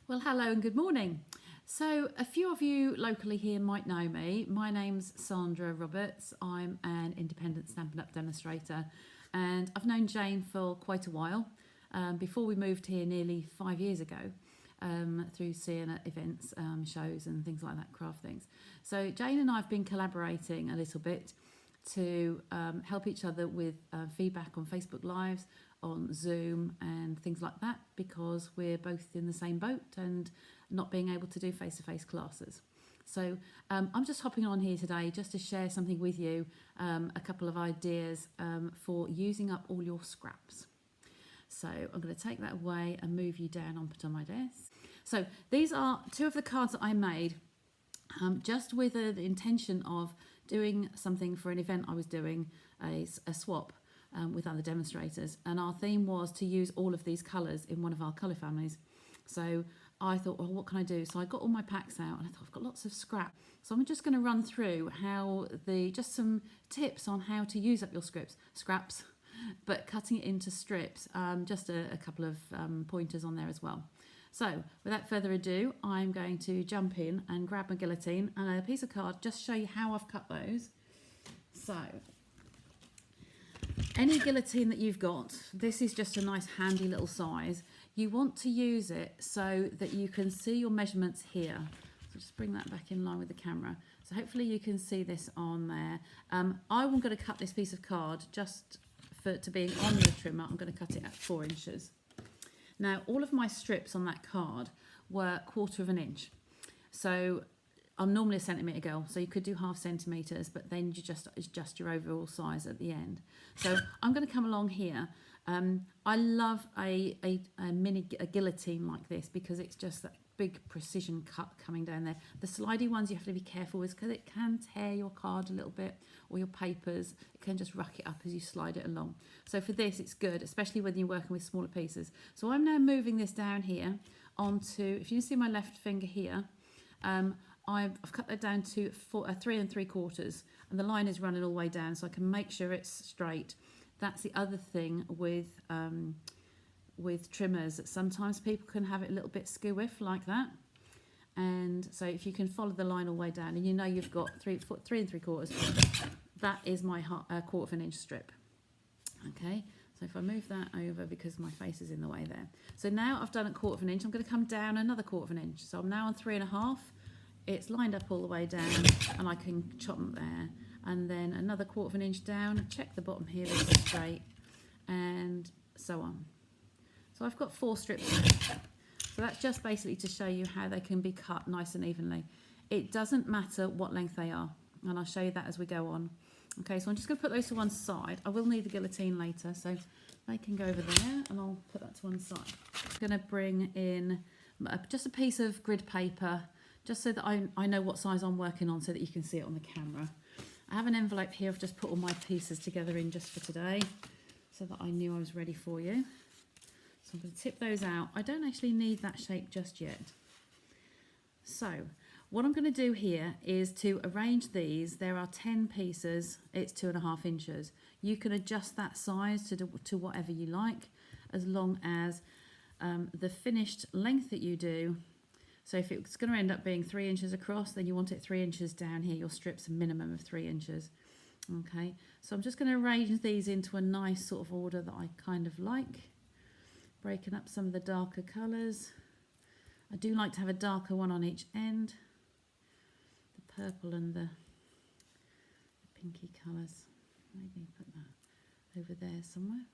Well, hello and good morning. So, a few of you locally here might know me. My name's Sandra Roberts. I'm an independent Stampin' Up demonstrator, and I've known Jane for quite a while. Before we moved here nearly 5 years ago, through seeing at events, shows, and things like that, craft things. So, Jane and I have been collaborating a little bit to help each other with feedback on Facebook Lives, on Zoom and things like that, because we're both in the same boat and not being able to do face-to-face classes. So I'm just hopping on here today just to share something with you, a couple of ideas for using up all your scraps. So I'm going to take that away and move you down onto my desk. So these are two of the cards that I made just with the intention of doing something for an event I was doing, a swap with other demonstrators, and our theme was to use all of these colours in one of our colour families. So I thought, well, what can I do? So I got all my packs out and I thought, I've got lots of scrap. So I'm just going to run through just some tips on how to use up your scraps, but cutting it into strips, just a couple of pointers on there as well. So without further ado, I'm going to jump in and grab my guillotine and a piece of card, just show you how I've cut those. So any guillotine that you've got, this is just a nice handy little size. You want to use it so that you can see your measurements here. So just bring that back in line with the camera. So hopefully you can see this on there. I'm going to cut this piece of card just to being on the trimmer. I'm going to cut it at 4 inches. Now all of my strips on that card were 1/4 inch. So I'm normally a centimetre girl, so you could do 1/2 centimetres, but then you just adjust your overall size at the end. So I'm going to come along here. I love a guillotine like this because it's just that big precision cut coming down there. The slidey ones you have to be careful with because it can tear your card a little bit, or your papers. It can just ruck it up as you slide it along. So for this it's good, especially when you're working with smaller pieces. So I'm now moving this down here onto, if you can see my left finger here, I've cut that down to 3 3/4, and the line is running all the way down, so I can make sure it's straight. That's the other thing with trimmers, that sometimes people can have it a little bit skew-iff like that. And so if you can follow the line all the way down, and you know you've got 3 3/4, that is my 1/4 inch strip. Okay, so if I move that over because my face is in the way there. So now I've done a 1/4 inch, I'm going to come down another 1/4 inch. So I'm now on 3 1/2. It's lined up all the way down, and I can chop them there. And then another 1/4 inch down, check the bottom here, this is straight, and so on. So I've got 4 strips there. So that's just basically to show you how they can be cut nice and evenly. It doesn't matter what length they are, and I'll show you that as we go on. Okay, so I'm just going to put those to one side. I will need the guillotine later, so they can go over there, and I'll put that to one side. I'm going to bring in just a piece of grid paper, just so that I know what size I'm working on, so that you can see it on the camera. I have an envelope here. I've just put all my pieces together in just for today, so that I knew I was ready for you. So I'm going to tip those out. I don't actually need that shape just yet. So what I'm going to do here is to arrange these. There are 10 pieces. It's 2 1/2 inches. You can adjust that size to whatever you like, as long as the finished length that you do. So if it's going to end up being 3 inches across, then you want it 3 inches down here. Your strip's a minimum of 3 inches. Okay, so I'm just going to arrange these into a nice sort of order that I kind of like. Breaking up some of the darker colours. I do like to have a darker one on each end. The purple and the pinky colours. Maybe put that over there somewhere.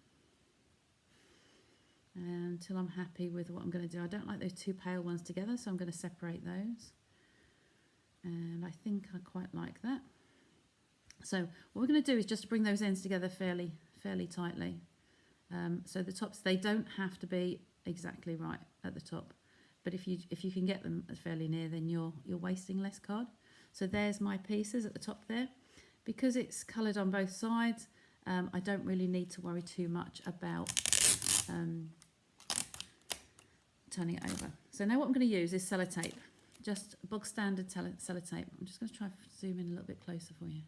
Until I'm happy with what I'm going to do. I don't like those 2 pale ones together, so I'm going to separate those. And I think I quite like that. So what we're going to do is just bring those ends together fairly tightly. So the tops, they don't have to be exactly right at the top, but if you can get them fairly near, then you're wasting less card. So there's my pieces at the top there. Because it's coloured on both sides, I don't really need to worry too much about turning it over. So now what I'm going to use is sellotape, just bog standard sellotape. I'm just going to try to zoom in a little bit closer for you.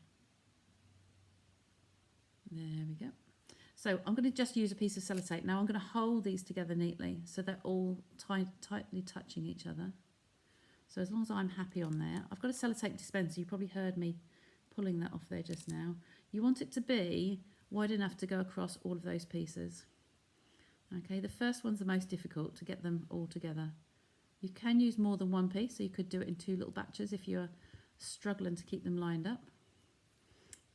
There we go. So I'm going to just use a piece of sellotape. Now I'm going to hold these together neatly so they're all tightly touching each other. So as long as I'm happy on there, I've got a sellotape dispenser. You probably heard me pulling that off there just now. You want it to be wide enough to go across all of those pieces. Okay, the first one's the most difficult, to get them all together. You can use more than one piece, so you could do it in 2 little batches if you're struggling to keep them lined up.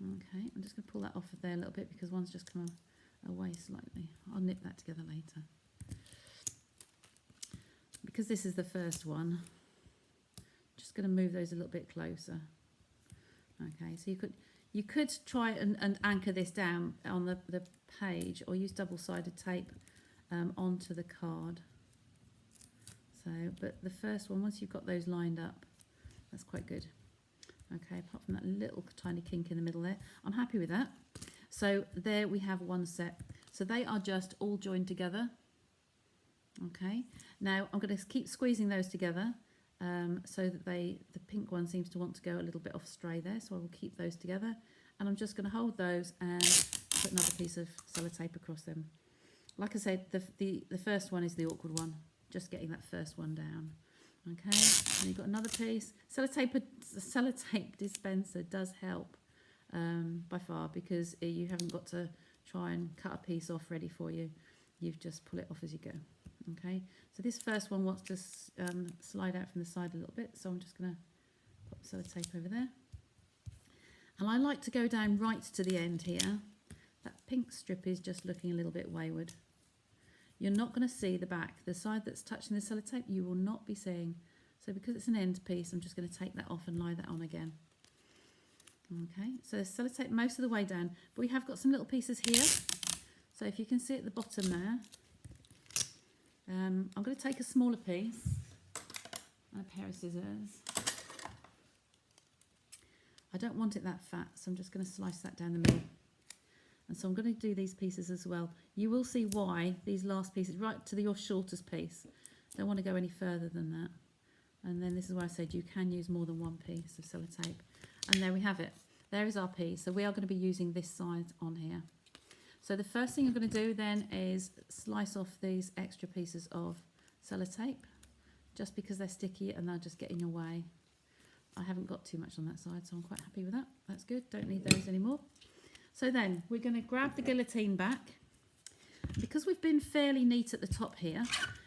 Okay, I'm just going to pull that off of there a little bit because one's just come away slightly. I'll nip that together later. Because this is the first one, just going to move those a little bit closer. Okay, so you could try and anchor this down on the page, or use double-sided tape onto the card. So, but the first one, once you've got those lined up, that's quite good. Okay, apart from that little tiny kink in the middle there, I'm happy with that. So there we have one set. So they are just all joined together. Okay, now I'm going to keep squeezing those together so that the pink one seems to want to go a little bit off stray there. So I will keep those together, and I'm just going to hold those and put another piece of sellotape across them. Like I said, the first one is the awkward one, just getting that first one down. Okay, and you've got another piece. Sellotape dispenser does help by far, because you haven't got to try and cut a piece off ready for you. You've just pull it off as you go. Okay, so this first one wants to slide out from the side a little bit, so I'm just going to put sellotape over there. And I like to go down right to the end here. That pink strip is just looking a little bit wayward. You're not going to see the back. The side that's touching the sellotape, you will not be seeing. So because it's an end piece, I'm just going to take that off and lie that on again. Okay, so there's sellotape most of the way down, but we have got some little pieces here. So if you can see at the bottom there, I'm going to take a smaller piece and a pair of scissors. I don't want it that fat, so I'm just going to slice that down the middle. And so I'm going to do these pieces as well. You will see why these last pieces, right to your shortest piece. Don't want to go any further than that. And then this is why I said you can use more than one piece of sellotape. And there we have it. There is our piece. So we are going to be using this side on here. So the first thing I'm going to do then is slice off these extra pieces of sellotape, just because they're sticky and they'll just get in your way. I haven't got too much on that side, so I'm quite happy with that. That's good. Don't need those anymore. So then we're going to grab the guillotine back. Because we've been fairly neat at the top here,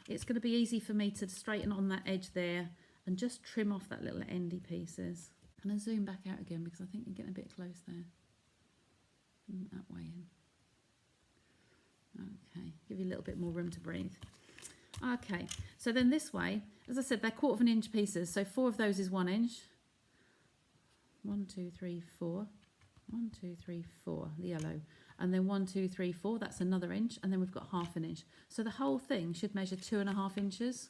it's going to be easy for me to straighten on that edge there and just trim off that little endy pieces. And I zoom back out again because I think you're getting a bit close there. That way in. Okay, give you a little bit more room to breathe. Okay, so then this way, as I said, they're 1/4 inch pieces. So 4 of those is 1 inch. 1, 2, 3, 4. 1, 2, 3, 4, the yellow. And then 1, 2, 3, 4, that's another inch. And then we've got 1/2 inch. So the whole thing should measure 2.5 inches,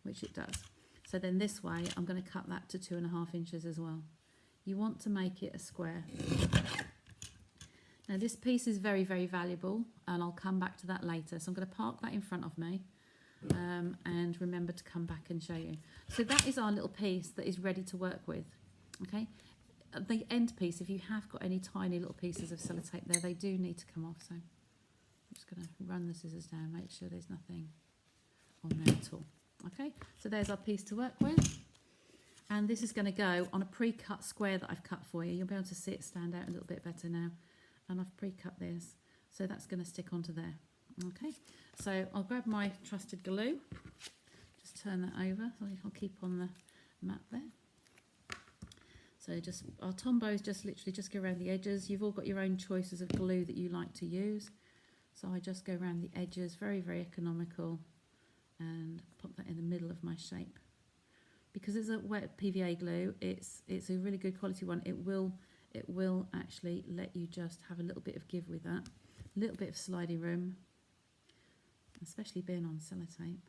which it does. So then this way, I'm going to cut that to 2.5 inches as well. You want to make it a square. Now this piece is very, very valuable, and I'll come back to that later. So I'm going to park that in front of me and remember to come back and show you. So that is our little piece that is ready to work with. Okay. The end piece, if you have got any tiny little pieces of sellotape there, they do need to come off. So I'm just going to run the scissors down, make sure there's nothing on there at all. Okay, so there's our piece to work with. And this is going to go on a pre-cut square that I've cut for you. You'll be able to see it stand out a little bit better now. And I've pre-cut this, so that's going to stick onto there. Okay, so I'll grab my trusted glue. Just turn that over so I'll keep on the mat there. So just our tombos just literally just go around the edges. You've all got your own choices of glue that you like to use. So I just go around the edges, very, very economical, and pop that in the middle of my shape. Because it's a wet PVA glue, it's a really good quality one. It will actually let you just have a little bit of give with that, a little bit of slidey room, especially being on sellotape.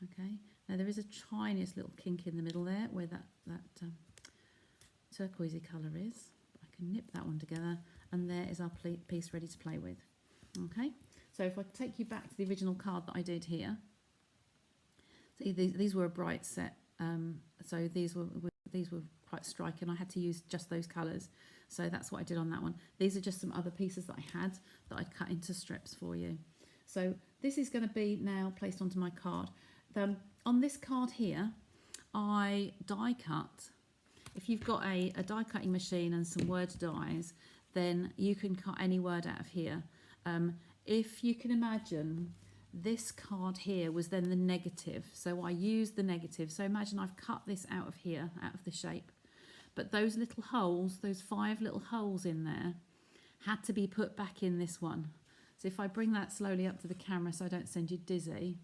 Okay, now there is a tiniest little kink in the middle there where that turquoisey colour is. I can nip that one together, and there is our piece ready to play with. Okay, so if I take you back to the original card that I did here, see these were a bright set, so these were quite striking. I had to use just those colours. So that's what I did on that one. These are just some other pieces that I had that I'd cut into strips for you. So this is going to be now placed onto my card. On this card here, I die cut. If you've got a die cutting machine and some word dies, then you can cut any word out of here. If you can imagine, this card here was then the negative, so I used the negative. So imagine I've cut this out of here, out of the shape, but those little holes, those 5 little holes in there, had to be put back in this one. So if I bring that slowly up to the camera so I don't send you dizzy,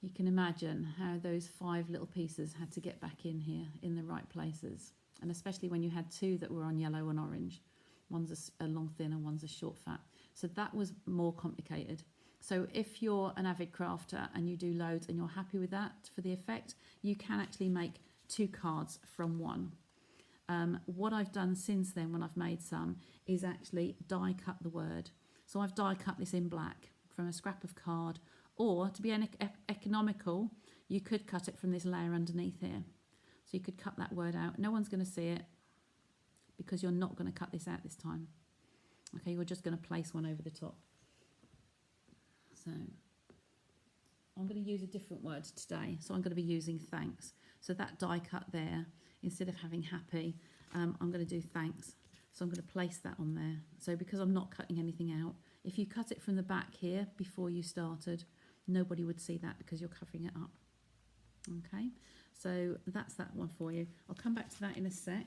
you can imagine how those 5 little pieces had to get back in here in the right places, and especially when you had 2 that were on yellow and orange. One's a long thin and one's a short fat. So that was more complicated. So if you're an avid crafter and you do loads and you're happy with that for the effect, you can actually make 2 cards from one. What I've done since then when I've made some is actually die cut the word. So I've die cut this in black from a scrap of card, or to be economical, you could cut it from this layer underneath here. So you could cut that word out. No one's going to see it because you're not going to cut this out this time. Okay, you're just going to place one over the top. So I'm going to use a different word today. So I'm going to be using thanks. So that die cut there, instead of having happy, I'm going to do thanks. So I'm going to place that on there. So because I'm not cutting anything out, if you cut it from the back here before you started, nobody would see that because you're covering it up. Okay, so that's that one for you. I'll come back to that in a sec.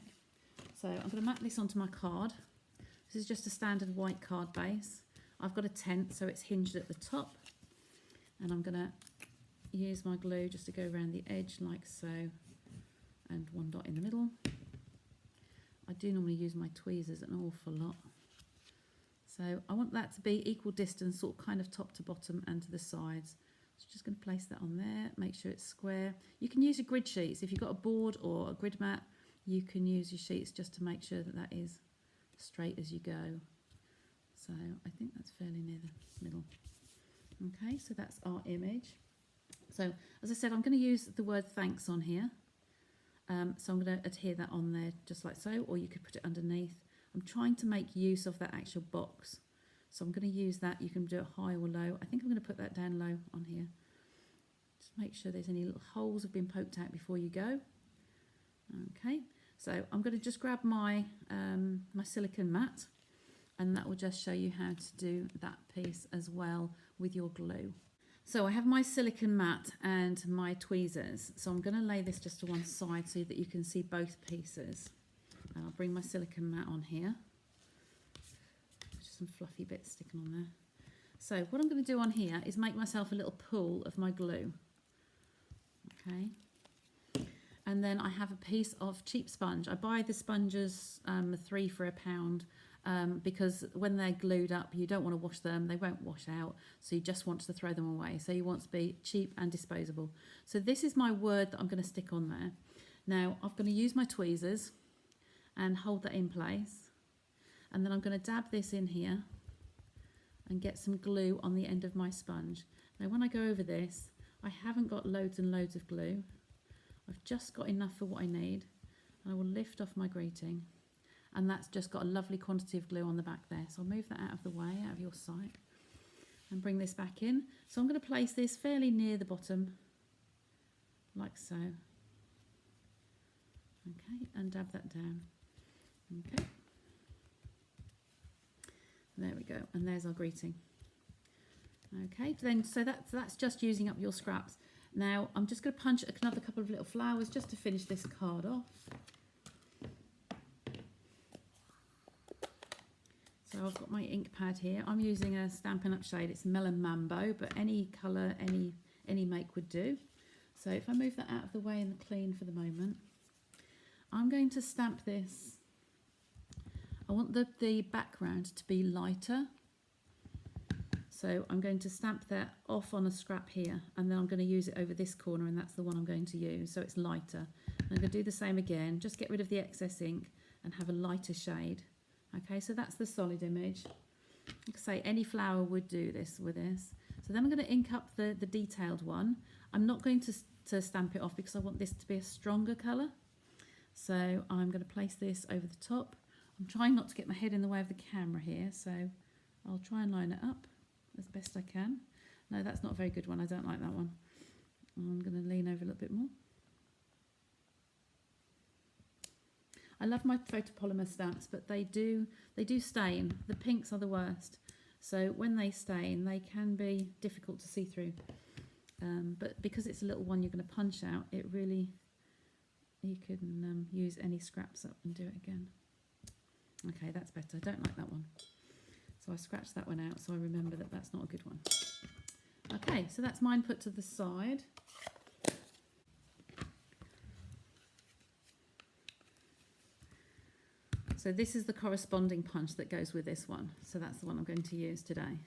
So I'm going to map this onto my card. This is just a standard white card base. I've got a tent, so it's hinged at the top, and I'm going to use my glue just to go around the edge like so, and one dot in the middle. I do normally use my tweezers an awful lot. So I want that to be equal distance, sort of kind of top to bottom and to the sides. So just going to place that on there, make sure it's square. You can use your grid sheets. If you've got a board or a grid mat, you can use your sheets just to make sure that that is straight as you go. So I think that's fairly near the middle. Okay, so that's our image. So as I said, I'm going to use the word thanks on here. So I'm going to adhere that on there just like so, or you could put it underneath. I'm trying to make use of that actual box. So I'm going to use that. You can do it high or low. I think I'm going to put that down low on here. Just make sure there's any little holes have been poked out before you go. Okay, so I'm going to just grab my, my silicone mat, and that will just show you how to do that piece as well with your glue. So I have my silicone mat and my tweezers. So I'm going to lay this just to one side so that you can see both pieces. And I'll bring my silicone mat on here. Just some fluffy bits sticking on there. So what I'm going to do on here is make myself a little pool of my glue. Okay. And then I have a piece of cheap sponge. I buy the sponges 3 for £1. Because when they're glued up, you don't want to wash them, they won't wash out, so you just want to throw them away. So you want to be cheap and disposable. So this is my word that I'm going to stick on there. Now I'm going to use my tweezers and hold that in place, and then I'm going to dab this in here and get some glue on the end of my sponge. Now when I go over this, I haven't got loads and loads of glue. I've just got enough for what I need, and I will lift off my greeting. And that's just got a lovely quantity of glue on the back there. So I'll move that out of the way, out of your sight, and bring this back in. So I'm going to place this fairly near the bottom, like so. Okay, and dab that down. Okay. There we go, and there's our greeting. Okay, then so that's just using up your scraps. Now I'm just going to punch another couple of little flowers just to finish this card off. So I've got my ink pad here. I'm using a Stampin' Up shade. It's Melon Mambo, but any colour, any make would do. So if I move that out of the way and clean for the moment, I'm going to stamp this. I want the background to be lighter. So I'm going to stamp that off on a scrap here, and then I'm going to use it over this corner, and that's the one I'm going to use. So it's lighter. I'm going to do the same again. Just get rid of the excess ink and have a lighter shade. Okay, so that's the solid image. Like I say, any flower would do this with this. So then I'm going to ink up the detailed one. I'm not going to stamp it off because I want this to be a stronger colour. So I'm going to place this over the top. I'm trying not to get my head in the way of the camera here, so I'll try and line it up as best I can. No, that's not a very good one. I don't like that one. I'm going to lean over a little bit more. I love my photopolymer stamps, but they do stain. The pinks are the worst. So when they stain, they can be difficult to see through. But because it's a little one you're going to punch out, it really, you can use any scraps up and do it again. Okay, that's better. I don't like that one. So I scratched that one out so I remember that that's not a good one. Okay, so that's mine put to the side. So this is the corresponding punch that goes with this one. So that's the one I'm going to use today.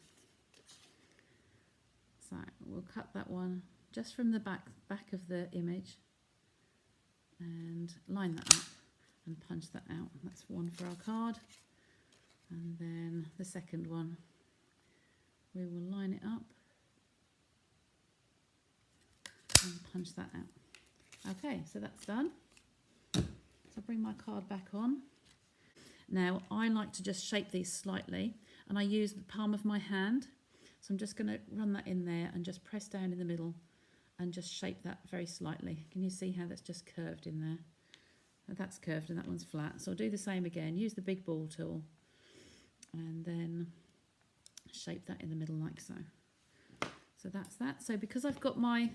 So we'll cut that one just from the back of the image and line that up and punch that out. That's one for our card. And then the second one, we will line it up and punch that out. Okay, so that's done. So bring my card back on. Now I like to just shape these slightly, and I use the palm of my hand. So I'm just going to run that in there and just press down in the middle and just shape that very slightly. Can you see how that's just curved in there? That's curved and that one's flat. So I'll do the same again. Use the big ball tool and then shape that in the middle like so. So that's that. So because I've got my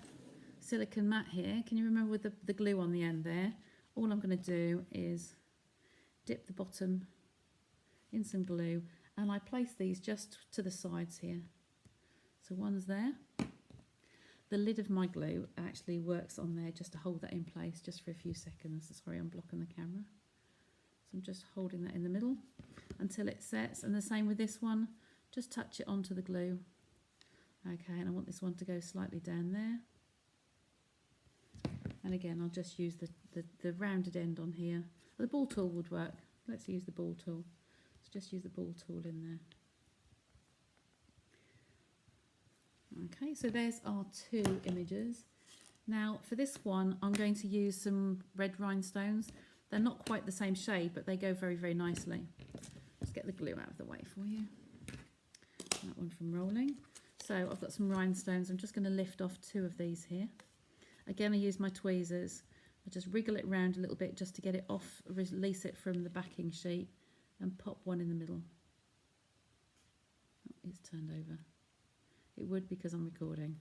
silicone mat here, can you remember with the glue on the end there? All I'm going to do is dip the bottom in some glue and I place these just to the sides here. So one's there. The lid of my glue actually works on there just to hold that in place just for a few seconds. Sorry, I'm blocking the camera. So I'm just holding that in the middle until it sets, and the same with this one. Just touch it onto the glue. Okay, and I want this one to go slightly down there. And again, I'll just use the rounded end on here. The ball tool would work. Let's use the ball tool. Let's just use the ball tool in there. Okay, so there's our two images. Now for this one, I'm going to use some red rhinestones. They're not quite the same shade, but they go very, very nicely. Let's get the glue out of the way for you. That one from rolling. So I've got some rhinestones. I'm just going to lift off two of these here. Again, I use my tweezers. I just wriggle it around a little bit just to get it off, release it from the backing sheet, and pop one in the middle. Oh, it's turned over. It would because I'm recording.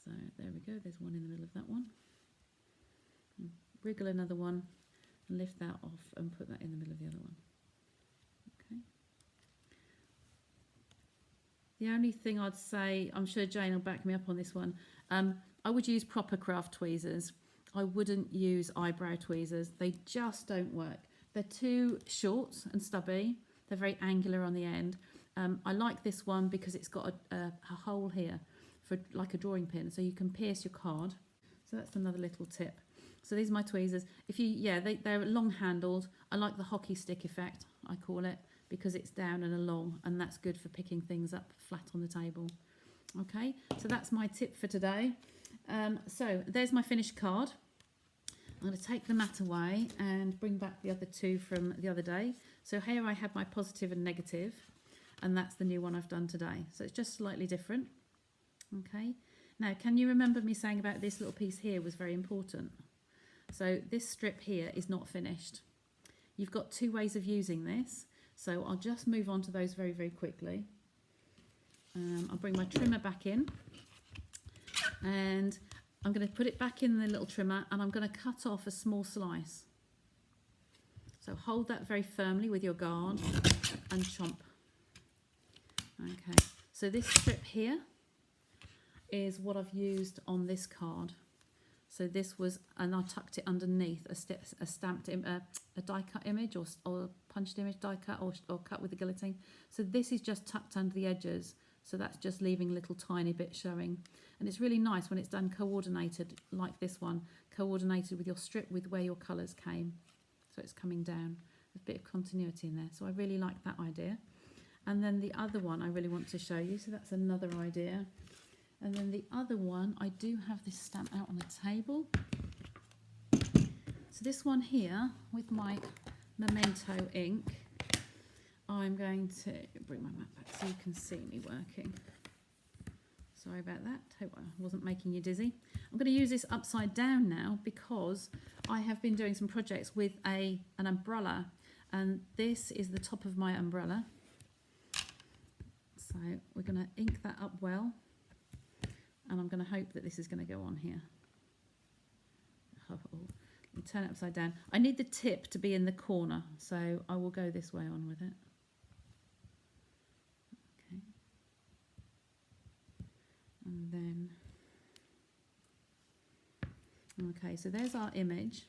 So there we go, there's one in the middle of that one. And wriggle another one and lift that off and put that in the middle of the other one. Okay. The only thing I'd say, I'm sure Jane will back me up on this one, I would use proper craft tweezers. I wouldn't use eyebrow tweezers. They just don't work. They're too short and stubby. They're very angular on the end. I like this one because it's got a hole here for like a drawing pin, so you can pierce your card. So that's another little tip. So these are my tweezers. If you, they're long handled. I like the hockey stick effect, I call it, because it's down and along, and that's good for picking things up flat on the table. Okay, so that's my tip for today. So there's my finished card. I'm going to take the mat away and bring back the other two from the other day. So here I had my positive and negative, and that's the new one I've done today. So it's just slightly different. Okay. Now, can you remember me saying about this little piece here was very important? So this strip here is not finished. You've got two ways of using this. So I'll just move on to those very, very quickly. I'll bring my trimmer back in, and I'm going to put it back in the little trimmer, and I'm going to cut off a small slice. So hold that very firmly with your guard and chomp. Okay, so this strip here is what I've used on this card. So this was, and I tucked it underneath a stamped, a die cut image or punched image, die cut or cut with the guillotine. So this is just tucked under the edges. So that's just leaving a little tiny bit showing. And it's really nice when it's done coordinated like this one, coordinated with your strip with where your colours came. So it's coming down, a bit of continuity in there. So I really like that idea. And then the other one I really want to show you. So that's another idea. And then the other one, I do have this stamp out on the table. So this one here with my Memento ink, I'm going to bring my mat back so you can see me working. Sorry about that, hope I wasn't making you dizzy. I'm going to use this upside down now because I have been doing some projects with an umbrella, and this is the top of my umbrella. So we're going to ink that up well, and I'm going to hope that this is going to go on here. Turn it upside down. I need the tip to be in the corner, so I will go this way on with it. Okay. And then, okay, so there's our image.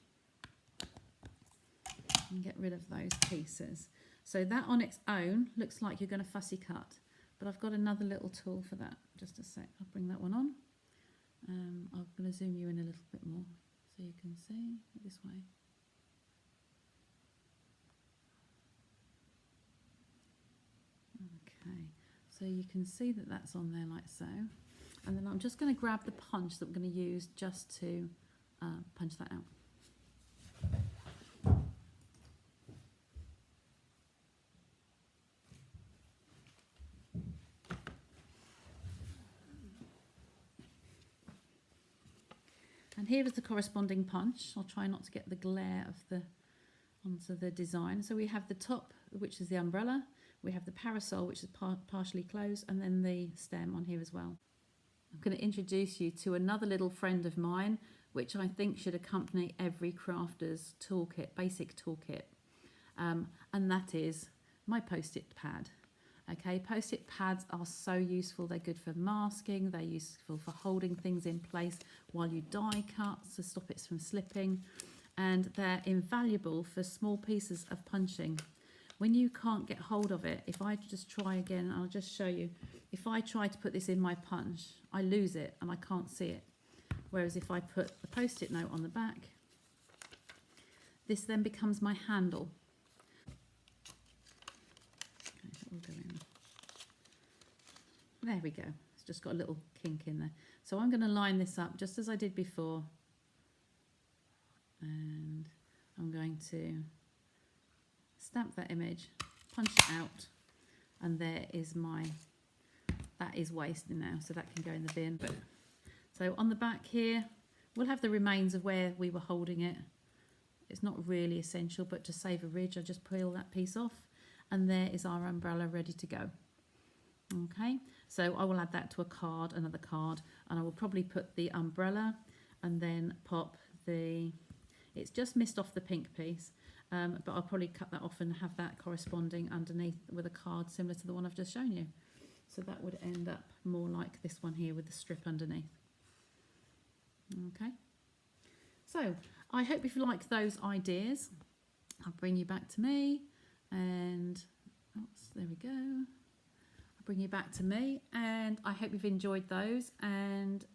And get rid of those pieces. So that on its own looks like you're going to fussy cut, but I've got another little tool for that. Just a sec, I'll bring that one on. I'm going to zoom you in a little bit more so you can see this way. Okay, so you can see that that's on there like so. And then I'm just going to grab the punch that we're going to use just to punch that out. And here is the corresponding punch. I'll try not to get the glare of onto the design. So we have the top, which is the umbrella. We have the parasol, which is partially closed, and then the stem on here as well. I'm going to introduce you to another little friend of mine, which I think should accompany every crafter's toolkit, basic toolkit. And that is my Post-it pad. Okay, Post-it pads are so useful. They're good for masking, they're useful for holding things in place while you die cut to stop it from slipping, and they're invaluable for small pieces of punching. When you can't get hold of it, if I just try again, I'll just show you. If I try to put this in my punch, I lose it and I can't see it. Whereas if I put the Post-it note on the back, this then becomes my handle. Okay, that will go in. There we go. It's just got a little kink in there. So I'm going to line this up just as I did before. And I'm going to stamp that image, punch it out, and there is that is wasting now, so that can go in the bin. But so on the back here, we'll have the remains of where we were holding it. It's not really essential, but to save a ridge, I just peel that piece off, and there is our umbrella ready to go. Okay, so I will add that to a card, another card, and I will probably put the umbrella and then pop it's just missed off the pink piece, but I'll probably cut that off and have that corresponding underneath with a card similar to the one I've just shown you. So that would end up more like this one here with the strip underneath. Okay, so I hope if you like those ideas, I'll bring you back to me, and there we go. I'll bring you back to me, and I hope you've enjoyed those, and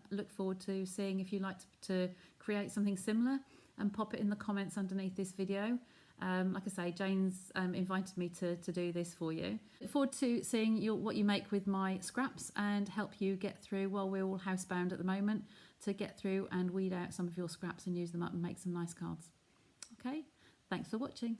look forward to seeing if you like to create something similar, and pop it in the comments underneath this video. Like I say, Jane's invited me to do this for you. Look forward to seeing what you make with my scraps and help you get through, while we're all housebound at the moment, to get through and weed out some of your scraps and use them up and make some nice cards. Okay, thanks for watching.